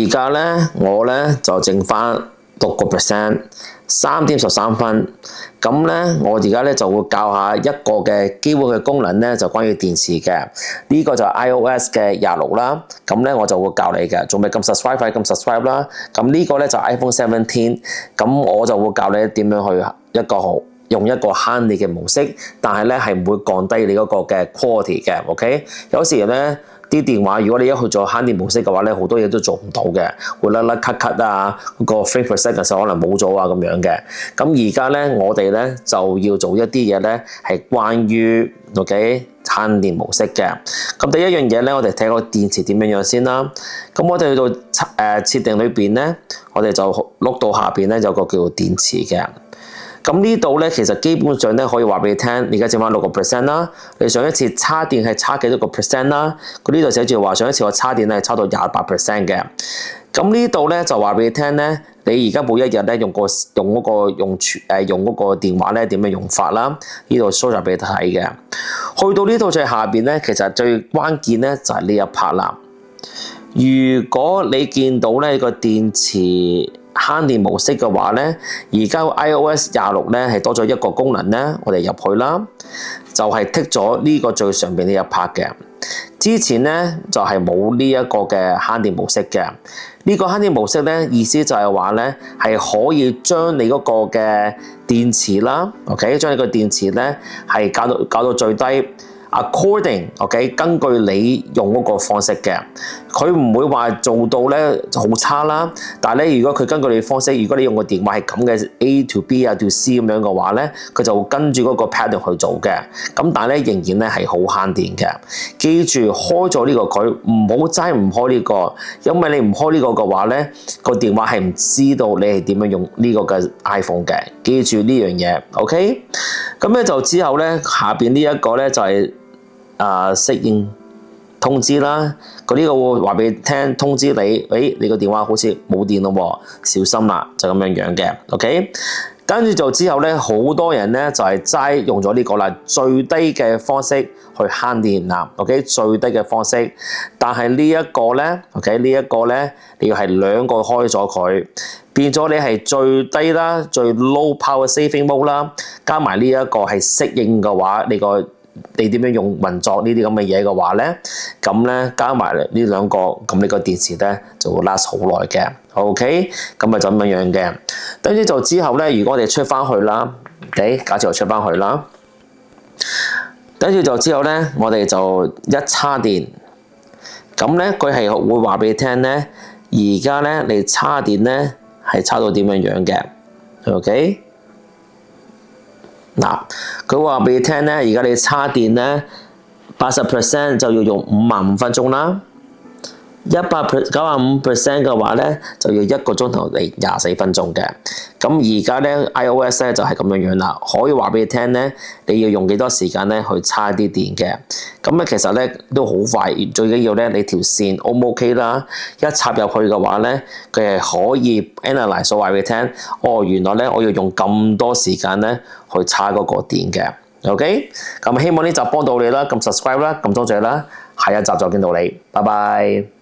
而家咧我咧就剩翻6%， 3.13分。咁咧我而家咧就會教下一個嘅基本嘅功能咧，就關於電池嘅。呢個就係 iOS 嘅26啦。咁咧我就會教你嘅，仲未撳 subscribe 快撳 subscribe 啦。咁呢個咧就 iPhone 17。咁我就會教你點樣去用一個慳電嘅模式，但係咧係唔會降低你嗰個嘅 quality 嘅。OK， 有時咧啲電話如果你一去做慳電模式嘅話咧，好多嘢都做唔到嘅，會甩甩咳咳啊，嗰個 frame per second 嘅時候可能冇咗啊咁樣嘅。咁而家咧我哋咧就要做一啲嘢咧係關於 OK 慳電模式嘅。咁第一樣嘢咧，我哋睇個電池點樣先啦。咁我哋去到設定裏邊咧，我哋就碌到下邊咧有個叫做電池嘅。咁呢度咧，其實基本上咧可以話俾你聽，而家剩翻6% 啦。你上一次叉電係叉幾多個 percent 啦？佢呢度寫住話上一次我叉電咧係叉到28% 嘅。咁呢度咧就話俾你聽咧，你而家每一日咧用嗰個電話咧點樣用法啦？呢度 show 咗俾你睇嘅。去到呢度最下邊咧，其實最關鍵咧就係呢一 part 啦。如果你見到咧個電池慳電模式嘅話咧，而家 iOS 26咧係多咗一個功能咧，我哋入去啦，就係剔咗呢個最上邊呢一 part 嘅。之前咧就係冇呢一個嘅慳電模式嘅。呢個慳電模式咧意思就係話咧係可以將你嗰個嘅電池啦 ，OK， 將你個電池咧係校到最低。according，OK， 根據你用嗰個方式嘅，佢唔會話做到咧就好差啦。但係咧，如果佢根據你方式，如果你用個電話係咁嘅 A to B 啊 to C 咁樣嘅話咧，佢就會跟住嗰個 pattern 去做嘅。咁但係咧仍然咧係好慳電嘅。記住開咗呢個佢，唔好齋唔開呢個，因為你唔開呢個嘅話咧，個電話係唔知道你係點樣用呢個嘅 iPhone 嘅。記住呢樣嘢 ，OK？ 咁咧就之後咧下邊呢一個咧就係適應通知啦，佢呢個會話俾你聽通知你，你個電話好似冇電咯，小心啦，就咁樣嘅 ，OK。跟住就之後咧，好多人咧就係齋用咗呢個啦，最低嘅方式去慳電啦 ，OK， 最低嘅方式。但係呢一個咧 ，OK， 呢一個咧，你要係兩個開咗佢，變咗你係最低啦，最 low power saving mode 啦，加埋呢一個係適應嘅話，你點樣用運作呢啲咁嘅嘢嘅話咧，咁咧加埋呢兩個，咁你個電池咧就會 last 好耐嘅 ，OK， 咁咪就咁樣嘅。跟住就之後咧，如果我哋出翻去啦 ，OK， 假設我出翻去啦，跟住就之後咧，我哋就一叉電，咁咧佢係會話俾你聽咧，而家咧你叉電咧係叉到點樣嘅 ，OK。嗱，佢話俾你聽咧，而家你叉電咧80% 就要用55分鐘啦，95% 嘅話咧就要1個鐘頭嚟24分鐘嘅。咁而家咧 iOS 咧就係咁樣啦，可以話俾你聽咧，你要用幾多時間咧去叉啲電嘅。咁咧其實咧都好快，最緊要咧你條線 O 唔 OK 啦，一插入去嘅話咧，佢係可以 analyze 話俾你聽，哦原來咧我要用咁多時間咧去叉嗰個電嘅。OK， 咁希望呢集幫到你啦，撳 subscribe 啦，咁多謝啦，下一集再見到你，拜拜。